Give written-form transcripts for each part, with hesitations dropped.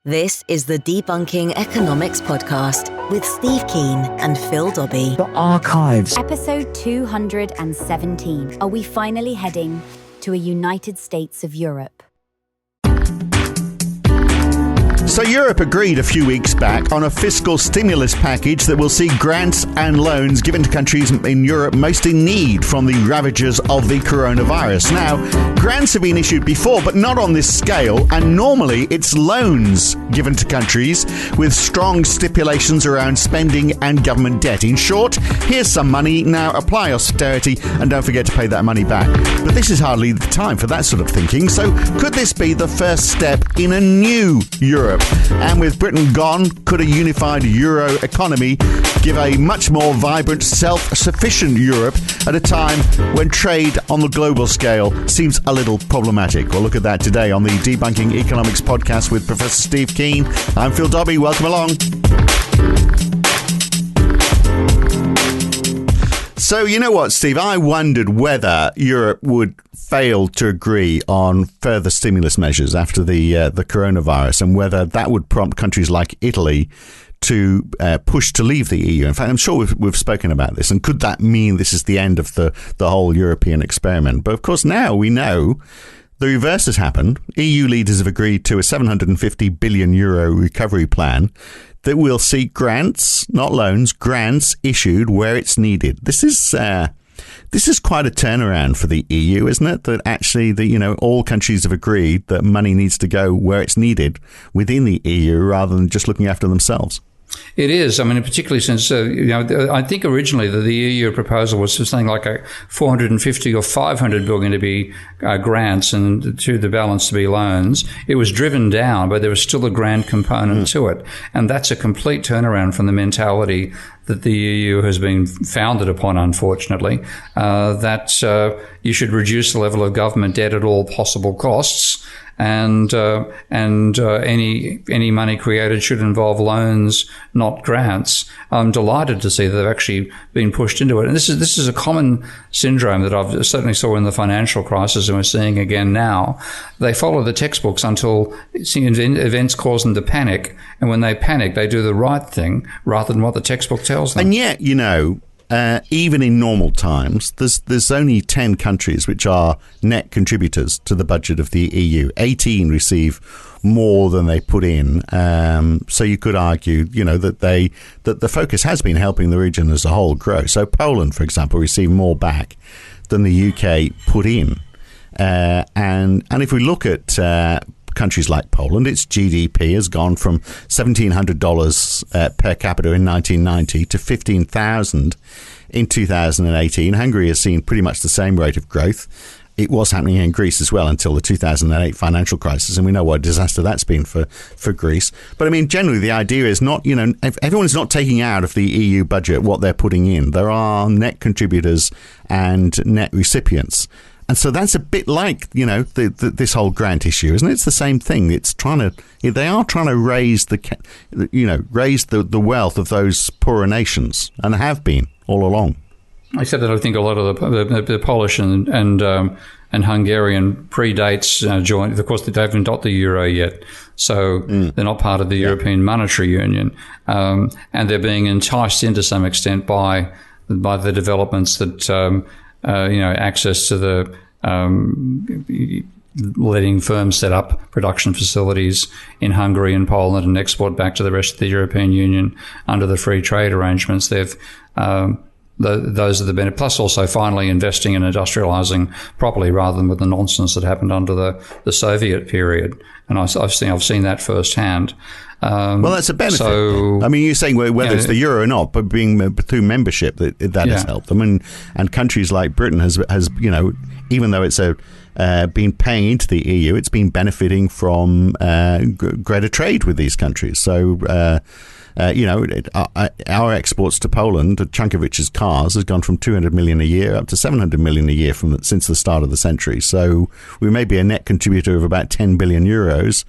This is the Debunking Economics podcast with Steve Keen and Phil Dobbie. The archives. Episode 217. Are we finally heading to a United States of Europe? So Europe agreed a few weeks back on a fiscal stimulus package that will see grants and loans given to countries in Europe most in need from the ravages of the coronavirus. Now, grants have been issued before, but not on this scale, and normally it's loans given to countries with strong stipulations around spending and government debt. In short, here's some money, now apply austerity and don't forget to pay that money back. But this is hardly the time for that sort of thinking, so could this be the first step in a new Europe? And with Britain gone, could a unified euro economy give a much more vibrant, self-sufficient Europe at a time when trade on the global scale seems a little problematic? We'll look at that today on the Debunking Economics podcast with Professor Steve Keen. I'm Phil Dobbie. Welcome along. So, you know what, Steve? I wondered whether Europe would fail to agree on further stimulus measures after the coronavirus, and whether that would prompt countries like Italy to push to leave the EU. In fact, I'm sure we've spoken about this. And could that mean this is the end of the whole European experiment? But of course, now we know the reverse has happened. EU leaders have agreed to a 750 billion euro recovery plan that will see grants, not loans, grants issued where it's needed. This is quite a turnaround for the EU, isn't it? That actually, all countries have agreed that money needs to go where it's needed within the EU rather than just looking after themselves. It is. I mean, particularly since, I think originally the EU proposal was something like a 450 or 500 billion to be grants and to the balance to be loans. It was driven down, but there was still a grant component to it. And that's a complete turnaround from the mentality that the EU has been founded upon, unfortunately, that you should reduce the level of government debt at all possible costs. And any money created should involve loans, not grants. I'm delighted to see that they've actually been pushed into it. And this is a common syndrome that I've certainly saw in the financial crisis, and we're seeing again now. They follow the textbooks until events cause them to panic, and when they panic, they do the right thing rather than what the textbook tells them. And yet, even in normal times, there's only 10 countries which are net contributors to the budget of the EU. 18 receive more than they put in. So you could argue, that the focus has been helping the region as a whole grow. So Poland, for example, received more back than the UK put in. And if we look at countries like Poland, its GDP has gone from $1,700 per capita in 1990 to $15,000 in 2018. Hungary has seen pretty much the same rate of growth. It was happening in Greece as well until the 2008 financial crisis, and we know what a disaster that's been for Greece. But I mean, generally, the idea is not, if everyone is not taking out of the EU budget what they're putting in. There are net contributors and net recipients. And so that's a bit like, this whole grant issue, isn't it? It's the same thing. They are trying to raise the wealth of those poorer nations, and have been all along. I said that I think a lot of the Polish and Hungarian predates joint. Of course, they haven't got the euro yet, so they're not part of the European Monetary Union, and they're being enticed in to some extent by the developments that. Access to the letting firms set up production facilities in Hungary and Poland and export back to the rest of the European Union under the free trade arrangements. Those are the benefits. Plus, also finally investing in industrialising properly rather than with the nonsense that happened under the Soviet period. And I've seen that firsthand. Well, that's a benefit. So, I mean, you're saying whether it's the euro or not, but being through membership that has helped them, and countries like Britain has even though it's been paying into the EU, it's been benefiting from greater trade with these countries. So. Our exports to Poland, Czankowicz's cars, has gone from 200 million a year up to 700 million a year since the start of the century. So we may be a net contributor of about 10 billion euros.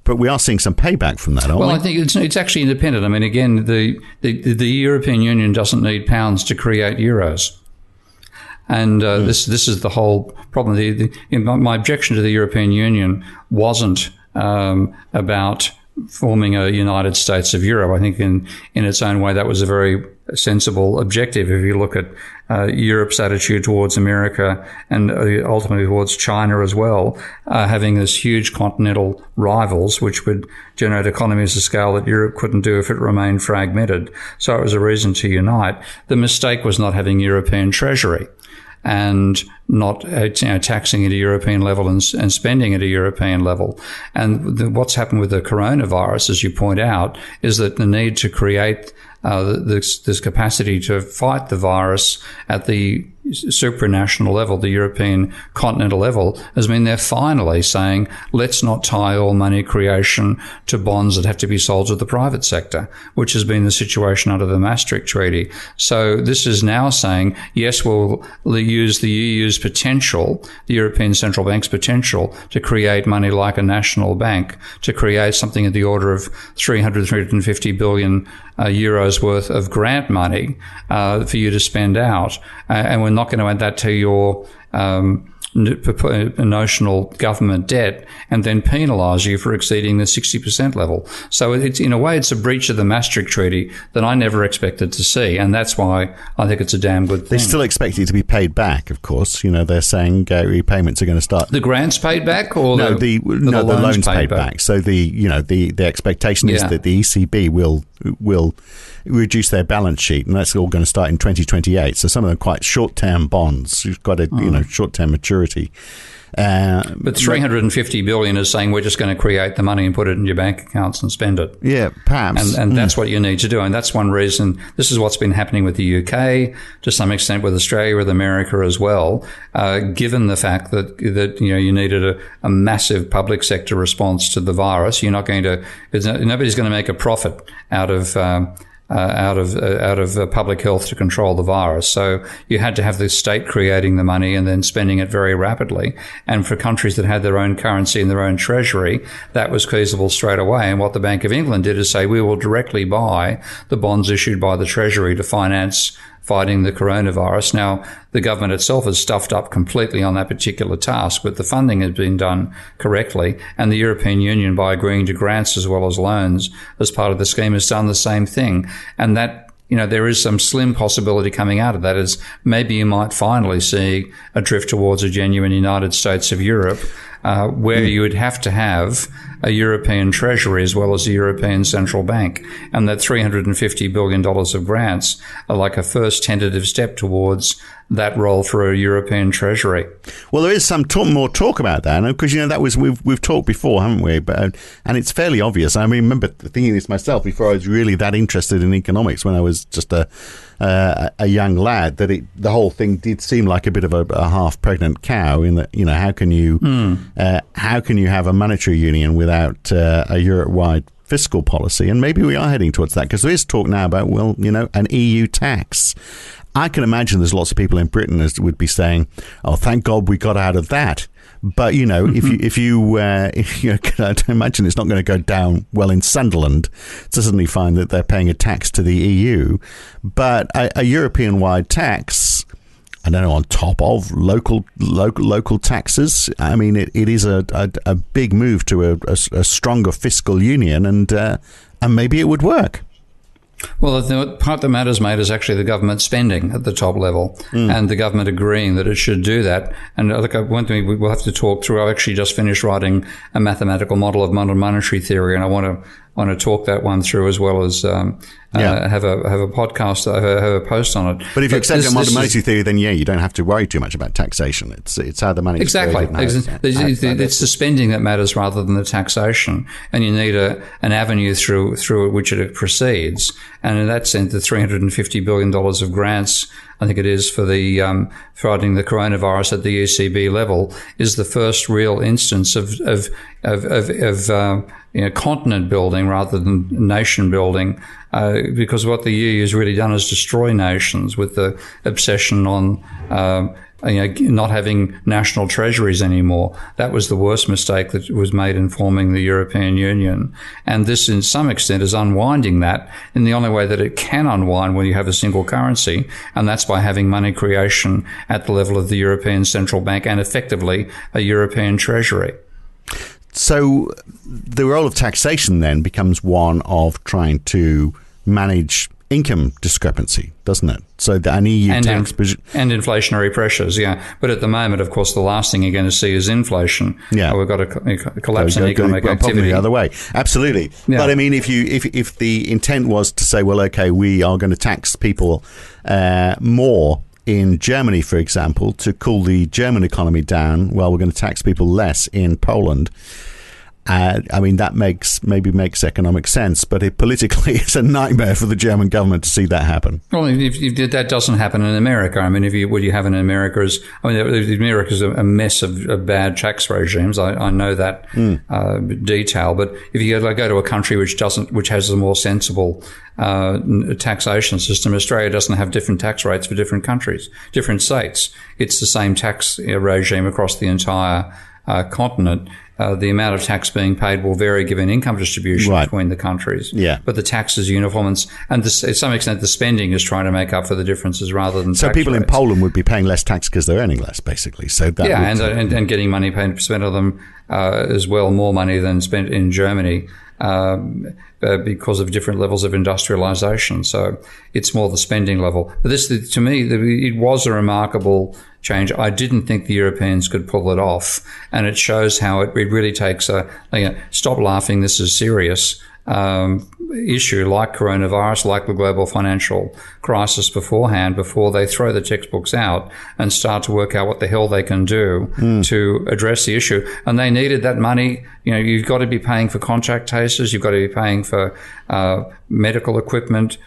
But we are seeing some payback from that, aren't we? Well, I think it's actually independent. I mean, again, the European Union doesn't need pounds to create euros. And this is the whole problem. My objection to the European Union wasn't about forming a United States of Europe. I think in its own way that was a very sensible objective. If you look at Europe's attitude towards America and ultimately towards China as well, having this huge continental rivals, which would generate economies of scale that Europe couldn't do if it remained fragmented. So it was a reason to unite. The mistake was not having European treasury and not taxing at a European level and spending at a European level. And what's happened with the coronavirus, as you point out, is that the need to create this capacity to fight the virus at the supranational level, the European continental level, has mean they're finally saying, let's not tie all money creation to bonds that have to be sold to the private sector, which has been the situation under the Maastricht Treaty. So this is now saying, yes, we'll use the EU's potential, the European Central Bank's potential, to create money like a national bank, to create something in the order of 350 billion euros worth of grant money for you to spend out. And we're not going to add that to your notional government debt and then penalise you for exceeding the 60% level. So it's, in a way, it's a breach of the Maastricht Treaty that I never expected to see, and that's why I think it's a damn good thing. They still expect it to be paid back, of course. They're saying repayments are going to start. The grants paid back, or the loans paid back. So the expectation is that the ECB will reduce their balance sheet, and that's all going to start in 2028. So some of them quite short-term bonds. You've got a short-term maturity. But 350 billion is saying we're just going to create the money and put it in your bank accounts and spend it. Yeah, perhaps. And that's what you need to do. And that's one reason. This is what's been happening with the UK, to some extent with Australia, with America as well, given the fact that you needed a massive public sector response to the virus. You're not going to, nobody's going to make a profit out of public health to control the virus. So you had to have the state creating the money and then spending it very rapidly. And for countries that had their own currency and their own treasury, that was feasible straight away. And what the Bank of England did is say, we will directly buy the bonds issued by the Treasury to finance fighting the coronavirus. Now, the government itself has stuffed up completely on that particular task, but the funding has been done correctly. And the European Union, by agreeing to grants as well as loans as part of the scheme, has done the same thing. And that, there is some slim possibility coming out of that, is maybe you might finally see a drift towards a genuine United States of Europe, where you would have to have a European Treasury as well as a European Central Bank. And that $350 billion of grants are like a first tentative step towards that role for a European Treasury. Well, there is some more talk about that, because that was we've talked before, haven't we? But and it's fairly obvious. I remember thinking this myself before I was really that interested in economics, when I was just a young lad, that the whole thing did seem like a bit of a half pregnant cow. In that, how can you have a monetary union without a Europe-wide fiscal policy? And maybe we are heading towards that, because there is talk now about, an EU tax. I can imagine there's lots of people in Britain as would be saying, "Oh, thank God we got out of that." But if you I imagine it's not going to go down well in Sunderland to suddenly find that they're paying a tax to the EU. But a European-wide tax, I don't know, on top of local taxes. I mean, it is a big move to a stronger fiscal union, and maybe it would work. Well, the part that matters, mate, is actually the government spending at the top level and the government agreeing that it should do that. And look, one thing we'll have to talk through. I've actually just finished writing a mathematical model of modern monetary theory, and I want to talk that one through, as well as have a podcast, have a post on it. But if you accept modern monetary theory, then you don't have to worry too much about taxation. It's how the money is created. It's the spending that matters rather than the taxation, and you need an avenue through which it proceeds. And in that sense, the $350 billion of grants, I think it is, for the fighting the coronavirus at the ECB level, is the first real instance of continent building rather than nation building, because what the EU has really done is destroy nations with the obsession on not having national treasuries anymore. That was the worst mistake that was made in forming the European Union. And this, in some extent, is unwinding that in the only way that it can unwind when you have a single currency, and that's by having money creation at the level of the European Central Bank and effectively a European Treasury. So the role of taxation then becomes one of trying to manage income discrepancy, doesn't it? So an EU and tax... and inflationary pressures, yeah. But at the moment, of course, the last thing you're going to see is inflation. Yeah. We've got a collapse in economic activity. Probably the other way. Absolutely. Yeah. But I mean, if the intent was to say, well, okay, we are going to tax people more in Germany, for example, to cool the German economy down, well, we're going to tax people less in Poland. I mean, that maybe makes economic sense, but politically it's a nightmare for the German government to see that happen. Well, if that doesn't happen in America, I mean, what you have in America is, America is a mess of bad tax regimes. I know that detail, but if you go to a country which has a more sensible taxation system, Australia doesn't have different tax rates for different countries, different states. It's the same tax regime across the entire continent. The amount of tax being paid will vary given income distribution between the countries. Yeah. But the tax is uniform, and to some extent the spending is trying to make up for the differences rather than so tax people rates. in Poland would be paying less tax because they're earning less, basically. So that and getting money spent on them as well, more money than spent in Germany. Because of different levels of industrialization. So it's more the spending level. But this, to me, it was a remarkable change. I didn't think the Europeans could pull it off. And it shows how it really takes stop laughing, this is serious. Issue like coronavirus, like the global financial crisis beforehand, before they throw the textbooks out and start to work out what the hell they can do to address the issue. And they needed that money. You've got to be paying for contact tracers. You've got to be paying for medical equipment.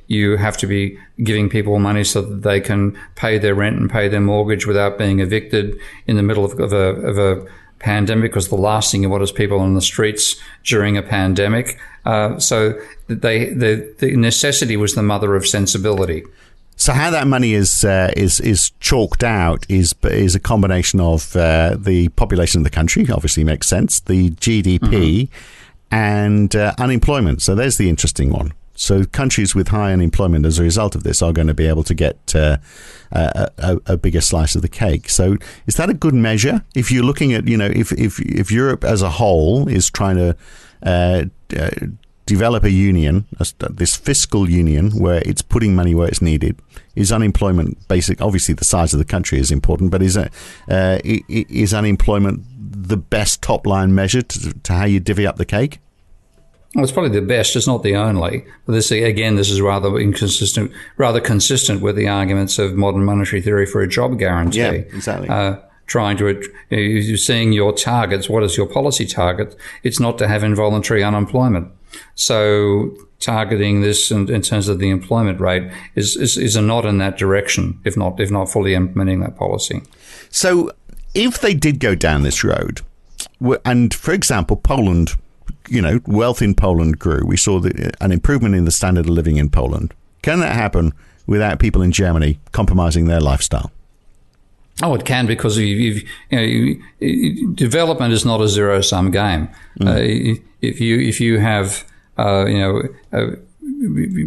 You have to be giving people money so that they can pay their rent and pay their mortgage without being evicted in the middle of a pandemic, because the last thing you want is people on the streets during a pandemic. So the necessity was the mother of sensibility. So how that money is chalked out is a combination of the population of the country, obviously makes sense, the GDP, and unemployment. So there's the interesting one. So countries with high unemployment as a result of this are going to be able to get a bigger slice of the cake. So is that a good measure? If you're looking at, if Europe as a whole is trying to develop a union, this fiscal union where it's putting money where it's needed, is unemployment basic? Obviously, the size of the country is important, but is unemployment the best top line measure to how you divvy up the cake? Well, it's probably the best. It's not the only. But this is rather inconsistent, rather consistent with the arguments of modern monetary theory for a job guarantee. Yeah, exactly. You're seeing your targets. What is your policy target? It's not to have involuntary unemployment. So targeting this in terms of the employment rate is a nod in that direction, if not fully implementing that policy. So if they did go down this road, and for example, Poland, wealth in Poland grew. We saw an improvement in the standard of living in Poland. Can that happen without people in Germany compromising their lifestyle? Oh, it can, because development is not a zero-sum game. If you have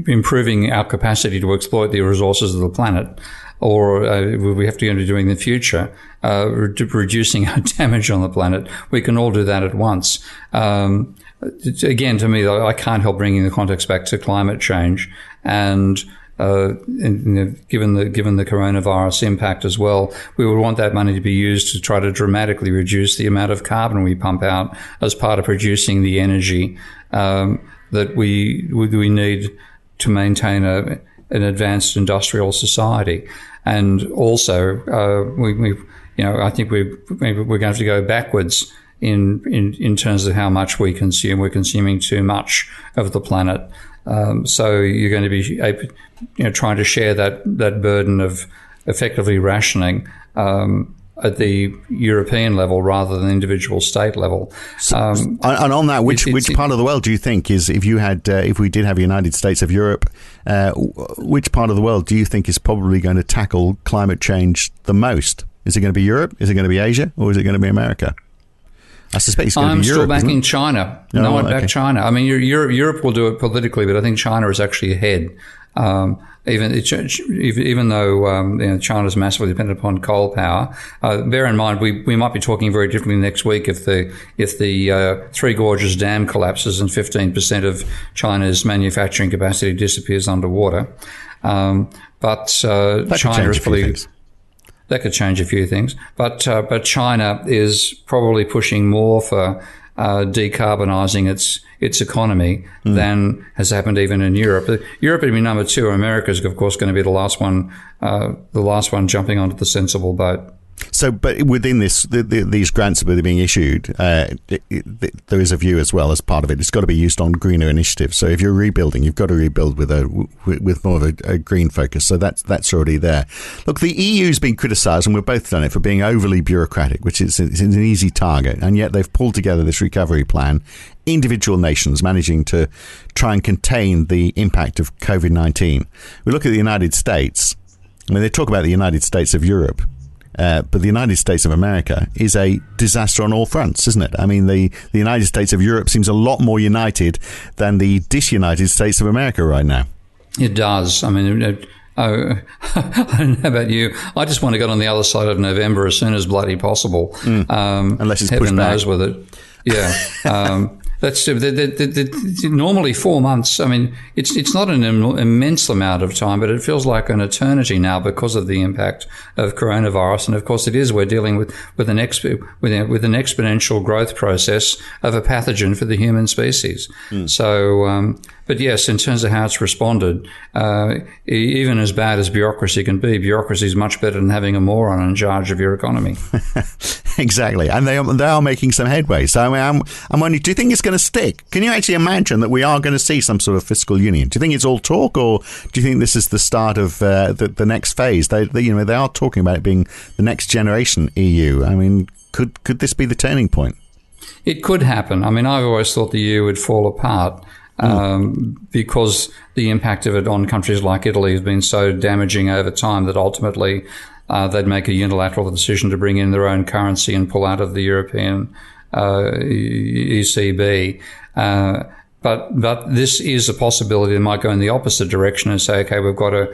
improving our capacity to exploit the resources of the planet, or we have to be doing in the future, reducing our damage on the planet, we can all do that at once. Again, to me, I can't help bringing the context back to climate change, and given the coronavirus impact as well, we would want that money to be used to try to dramatically reduce the amount of carbon we pump out as part of producing the energy that we need to maintain an advanced industrial society. And also, I think we're going to have to go backwards in terms of how much we consume. We're consuming too much of the planet. So you're going to be trying to share that burden of effectively rationing at the European level rather than individual state level. And on that, which part of the world do you think is, if we did have a United States of Europe, which part of the world do you think is probably going to tackle climate change the most? Is it going to be Europe? Is it going to be Asia? Or is it going to be America? I suspect it's going to be Europe. I'm still backing China. I'd back China. I mean, Europe will do it politically, but I think China is actually ahead Even though China's massively dependent upon coal power, bear in mind we might be talking very differently next week if the Three Gorges Dam collapses and 15% of China's manufacturing capacity disappears underwater. But China is probably that could change a few things. But China is probably pushing more for decarbonising its economy than has happened even in Europe. Europe would be number two. America is, of course, going to be the last one jumping onto the sensible boat. So, but within this, these grants that are being issued, there is a view as well as part of it. It's got to be used on greener initiatives. So, if you're rebuilding, you've got to rebuild with more of a green focus. So that's already there. Look, the EU's been criticised, and we've both done it, for being overly bureaucratic, which is an easy target. And yet they've pulled together this recovery plan. Individual nations managing to try and contain the impact of COVID-19. We look at the United States. I mean, they talk about the United States of Europe. But the United States of America is a disaster on all fronts, isn't it? I mean, the United States of Europe seems a lot more united than the disunited States of America right now. It does. I mean, I don't know about you. I just want to get on the other side of November as soon as bloody possible. Unless it's pushed back. Heaven knows with it. Yeah. That's normally 4 months. I mean, it's not an immense amount of time, but it feels like an eternity now because of the impact of coronavirus. And of course, it is. We're dealing with an exponential growth process of a pathogen for the human species. So, but yes, in terms of how it's responded, even as bad as bureaucracy can be, bureaucracy is much better than having a moron in charge of your economy. Exactly, and they are making some headway. So I'm wondering, do you think it's going to stick? Can you actually imagine that we are going to see some sort of fiscal union? Do you think it's all talk, or do you think this is the start of the next phase? They are talking about it being the next generation EU. I mean, could this be the turning point? It could happen. I mean, I've always thought the EU would fall apart. Because the impact of it on countries like Italy has been so damaging over time that ultimately they'd make a unilateral decision to bring in their own currency and pull out of the European ECB. But this is a possibility that might go in the opposite direction and say, okay, we've got to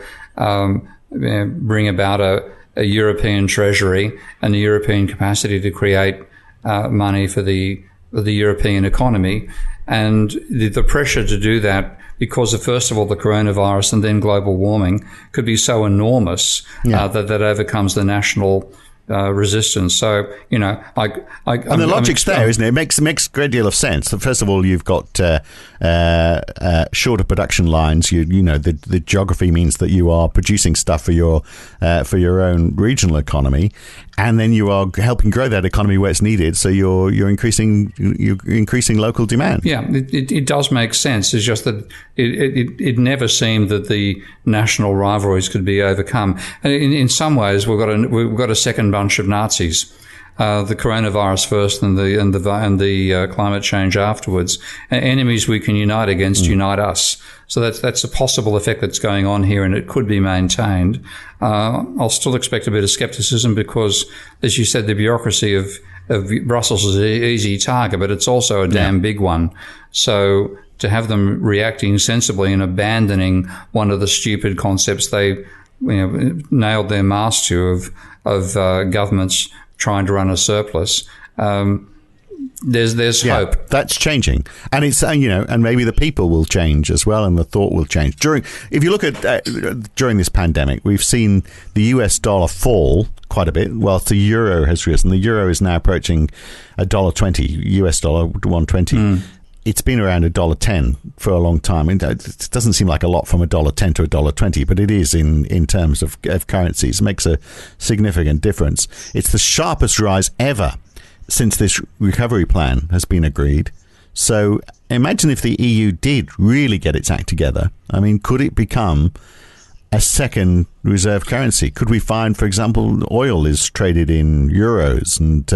bring about a European treasury and the European capacity to create money for the European economy. And the pressure to do that, because of, first of all, the coronavirus and then global warming, could be so enormous that overcomes the national resistance. So, and the logic's there, isn't it? It makes a great deal of sense. So first of all, you've got shorter production lines. The geography means that you are producing stuff for your own regional economy, and then you are helping grow that economy where it's needed. So you're increasing local demand. Yeah, it does make sense. It's just that it never seemed that the national rivalries could be overcome. And in some ways, we've got a second bunch of Nazis. The coronavirus first and the climate change afterwards. Enemies we can unite against unite us. So that's a possible effect that's going on here, and it could be maintained. I'll still expect a bit of skepticism because, as you said, the bureaucracy of Brussels is an easy target, but it's also a damn big one. So to have them reacting sensibly and abandoning one of the stupid concepts they nailed their mast to of governments trying to run a surplus, there's hope. That's changing, and it's and maybe the people will change as well, and the thought will change. If you look at during this pandemic, we've seen the US dollar fall quite a bit, whilst the euro has risen. The euro is now approaching $1.20, US dollar 1.20. It's been around $1.10 for a long time. It doesn't seem like a lot from $1.10 to $1.20, but it is in terms of currencies. It makes a significant difference. It's the sharpest rise ever since this recovery plan has been agreed. So imagine if the EU did really get its act together. I mean, could it become a second reserve currency? Could we find, for example, oil is traded in euros, and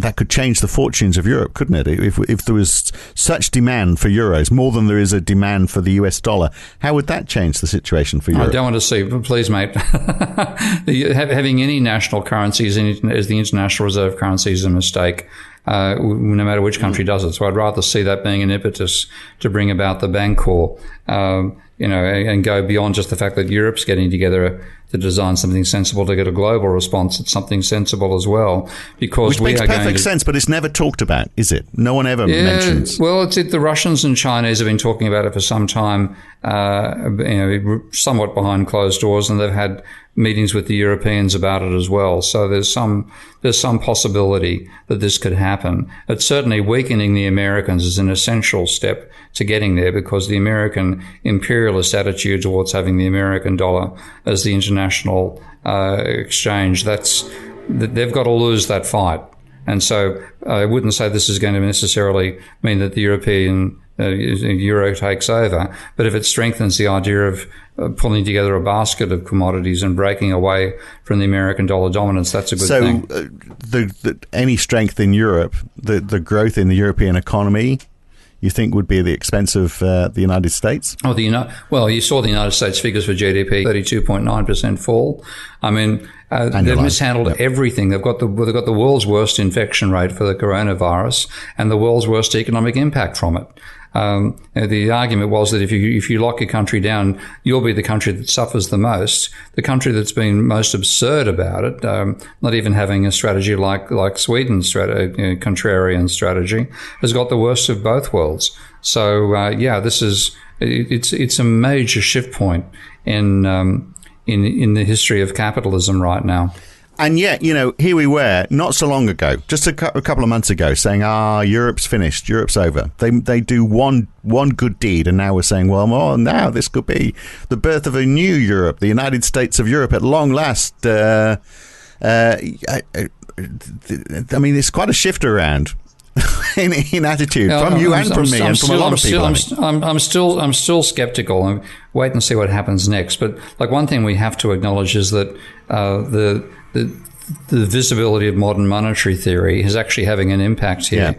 that could change the fortunes of Europe, couldn't it? If there was such demand for euros, more than there is a demand for the US dollar, how would that change the situation for Europe? I don't want to see, please, mate. Having any national currency as the international reserve currency is a mistake. no matter which country does it. So I'd rather see that being an impetus to bring about the Bancor, and go beyond just the fact that Europe's getting together to design something sensible to get a global response. It's something sensible as well, because which makes perfect sense, but it's never talked about, is it? No one ever mentions. Well, the Russians and Chinese have been talking about it for some time, somewhat behind closed doors, and they've had meetings with the Europeans about it as well. So there's some possibility that this could happen. But certainly weakening the Americans is an essential step to getting there, because the American imperialist attitude towards having the American dollar as the international exchange, they've got to lose that fight. And so I wouldn't say this is going to necessarily mean that the European euro takes over, but if it strengthens the idea of pulling together a basket of commodities and breaking away from the American dollar dominance, that's a good thing. So any strength in Europe, the growth in the European economy, you think would be at the expense of the United States? You saw the United States figures for GDP, 32.9% fall. I mean, they've mishandled everything. They've got the world's worst infection rate for the coronavirus and the world's worst economic impact from it. The argument was that if you lock your country down, you'll be the country that suffers the most. The country that's been most absurd about it, not even having a strategy like Sweden's contrarian strategy, has got the worst of both worlds. So it's a major shift point in the history of capitalism right now. And yet, here we were not so long ago, just a couple of months ago, saying, Europe's finished, Europe's over. They do one good deed, and now we're saying, well, now this could be the birth of a new Europe, the United States of Europe at long last. I mean, it's quite a shift around in attitude from you and from me and from a lot of people. I'm still skeptical. Wait and see what happens next. But one thing we have to acknowledge is that the visibility of modern monetary theory is actually having an impact here,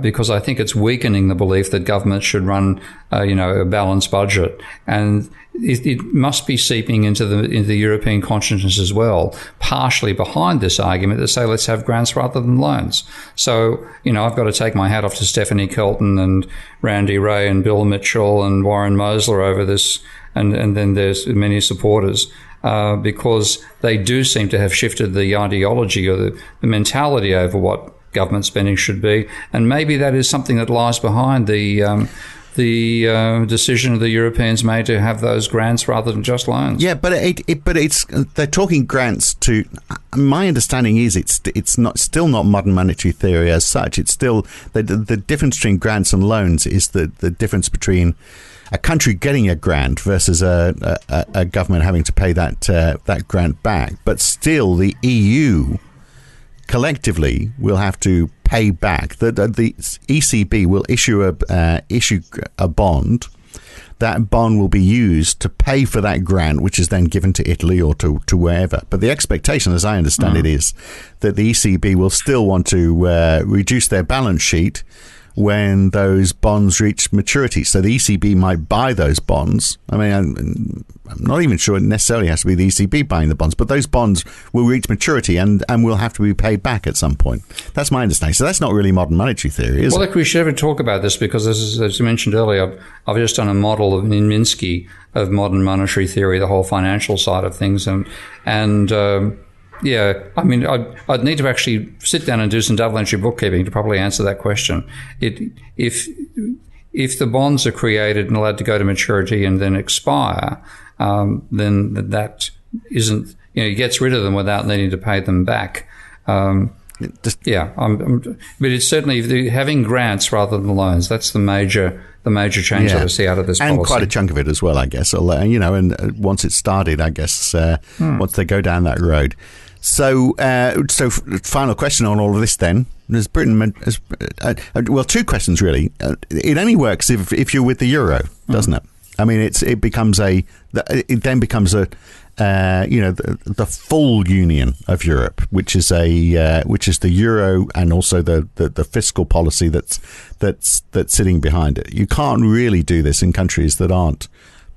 because I think it's weakening the belief that governments should run, a balanced budget, and it must be seeping into the European consciousness as well, partially behind this argument that say let's have grants rather than loans. So I've got to take my hat off to Stephanie Kelton and Randy Ray and Bill Mitchell and Warren Mosler over this, and then there's many supporters. Because they do seem to have shifted the ideology or the mentality over what government spending should be, and maybe that is something that lies behind the decision the Europeans made to have those grants rather than just loans. Yeah, but it's they're talking grants to. My understanding is it's still not modern monetary theory as such. It's still the difference between grants and loans is the difference between a country getting a grant versus a government having to pay that grant back. But still, the EU collectively will have to pay back. The ECB will issue a bond. That bond will be used to pay for that grant, which is then given to Italy or to wherever. But the expectation, as I understand it, is that the ECB will still want to reduce their balance sheet when those bonds reach maturity. So the ECB might buy those bonds. I mean, I'm not even sure it necessarily has to be the ECB buying the bonds, but those bonds will reach maturity and will have to be paid back at some point. That's my understanding. So that's not really modern monetary theory, is it? Well, look, we should ever talk about this because, as you mentioned earlier, I've just done a model in Minsky of modern monetary theory, the whole financial side of things, yeah, I mean, I'd need to actually sit down and do some double entry bookkeeping to probably answer that question. If the bonds are created and allowed to go to maturity and then expire, then that isn't, he gets rid of them without needing to pay them back. But it's certainly having grants rather than loans. That's the major change that I see out of this policy. And quite a chunk of it as well, I guess. And once it's started, I guess, once they go down that road. So final question on all of this then. Has Britain, two questions really. It only works if you're with the euro, doesn't it? I mean, it then becomes the full union of Europe, which is the euro and also the fiscal policy that's sitting behind it. You can't really do this in countries that aren't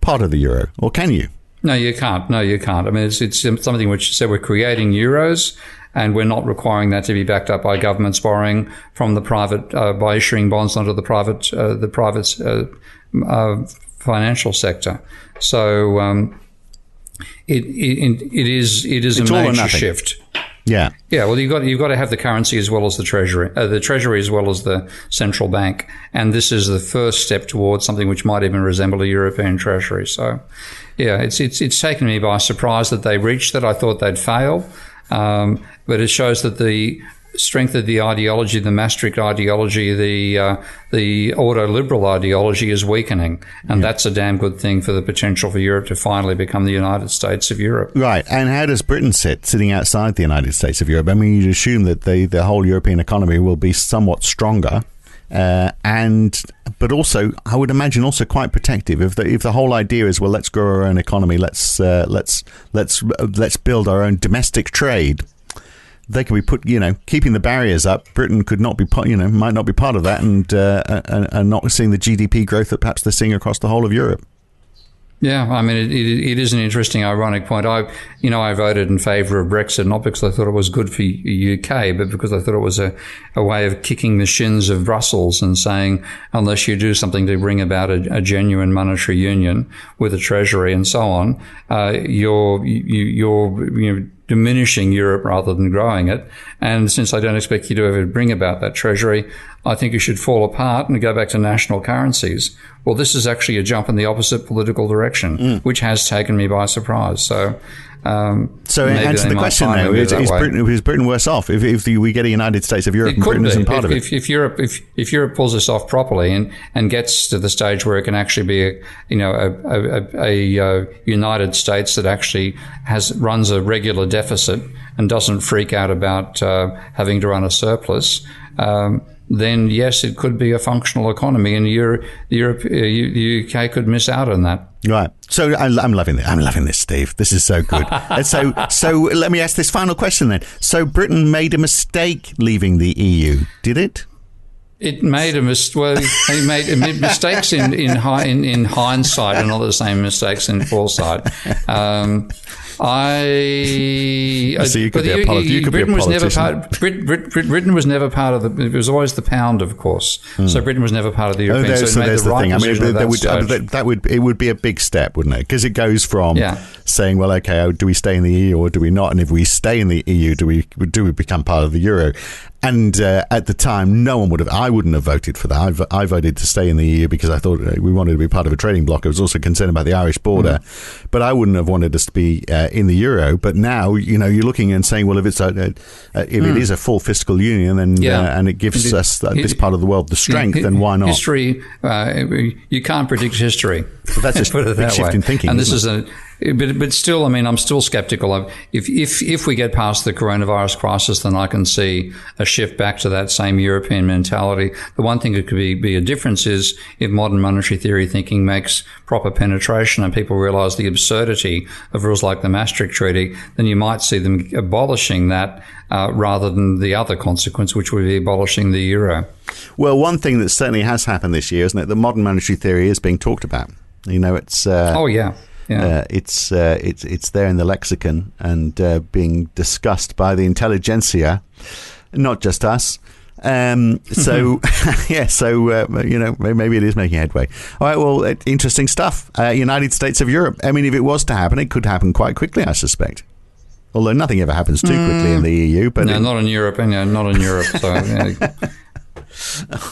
part of the euro, or can you? No, you can't. No, you can't. I mean, it's something which said we're creating euros, and we're not requiring that to be backed up by governments borrowing from the private by issuing bonds onto the private financial sector. So it is a major shift. Yeah. Yeah. Well, you've got to have the currency as well as the treasury as well as the central bank, and this is the first step towards something which might even resemble a European treasury. So, yeah, it's taken me by surprise that they reached that. I thought they'd fail, but it shows that the strength of the ideology, the Maastricht ideology, the ordo-liberal ideology is weakening. And that's a damn good thing for the potential for Europe to finally become the United States of Europe. Right. And how does Britain sit, sitting outside the United States of Europe? I mean, you'd assume that the whole European economy will be somewhat stronger. But also, I would imagine, also quite protective. If the whole idea is, well, let's grow our own economy, let's build our own domestic trade. They could be keeping the barriers up. Britain could not be, might not be part of that, and not seeing the GDP growth that perhaps they're seeing across the whole of Europe. Yeah, I mean, it is an interesting, ironic point. I voted in favour of Brexit, not because I thought it was good for UK, but because I thought it was a way of kicking the shins of Brussels and saying, unless you do something to bring about a genuine monetary union with a treasury and so on, you're diminishing Europe rather than growing it. And since I don't expect you to ever bring about that treasury, I think you should fall apart and go back to national currencies. Well, this is actually a jump in the opposite political direction, which has taken me by surprise. So answer the question now: is Britain worse off if we get a United States of Europe and Britain isn't part of it? If Europe pulls this off properly and gets to the stage where it can actually be a United States that actually runs a regular deficit and doesn't freak out about having to run a surplus. Then yes, it could be a functional economy, and the UK could miss out on that. Right. So I'm loving this. I'm loving this, Steve. This is so good. And so let me ask this final question then. So Britain made a mistake leaving the EU, did it? It made it made mistakes in hindsight, and not the same mistakes in foresight. Britain was never part of the. It was always the pound, of course. So Britain was never part of the European. So there's the thing. I mean, it would be a big step, wouldn't it? Because it goes from saying, well, okay, do we stay in the EU or do we not? And if we stay in the EU, do we become part of the euro? And at the time, I wouldn't have voted for that. I voted to stay in the EU because I thought we wanted to be part of a trading bloc. I was also concerned about the Irish border, but I wouldn't have wanted us to be in the euro. But now, you're looking and saying, well, if it's it is a full fiscal union and it gives us this part of the world the strength, then why not? History, you can't predict history. But that's just a big shift in thinking. And this is But still, I mean, I'm still skeptical of if we get past the coronavirus crisis, then I can see a shift back to that same European mentality. The one thing that could be a difference is if modern monetary theory thinking makes proper penetration and people realize the absurdity of rules like the Maastricht Treaty, then you might see them abolishing that rather than the other consequence, which would be abolishing the euro. Well, one thing that certainly has happened this year, isn't it? The modern monetary theory is being talked about. It's it's there in the lexicon and being discussed by the intelligentsia, not just us. Maybe it is making headway. All right, well, interesting stuff. United States of Europe. I mean, if it was to happen, it could happen quite quickly, I suspect. Although nothing ever happens too quickly in the EU. But not in Europe. Not in Europe. So. Right.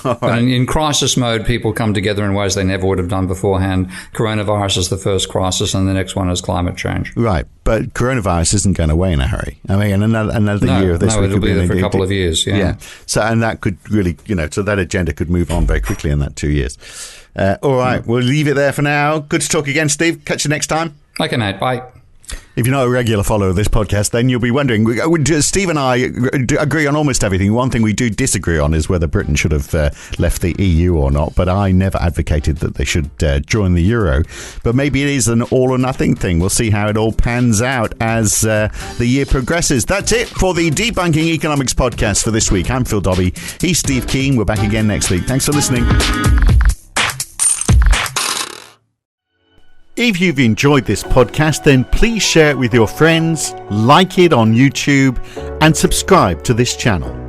But in crisis mode, people come together in ways they never would have done beforehand. Coronavirus is the first crisis, and the next one is climate change. Right, but coronavirus isn't going away in a hurry. I mean, another year of this. No, it'll be there for a couple of years. Yeah. So, and that could really, so that agenda could move on very quickly in that 2 years. All right, we'll leave it there for now. Good to talk again, Steve. Catch you next time. Okay, mate. Bye. If you're not a regular follower of this podcast, then you'll be wondering, Steve and I agree on almost everything. One thing we do disagree on is whether Britain should have left the EU or not, but I never advocated that they should join the euro. But maybe it is an all or nothing thing. We'll see how it all pans out as the year progresses. That's it for the Debunking Economics podcast for this week. I'm Phil Dobbie. He's Steve Keen. We're back again next week. Thanks for listening. If you've enjoyed this podcast, then please share it with your friends, like it on YouTube, and subscribe to this channel.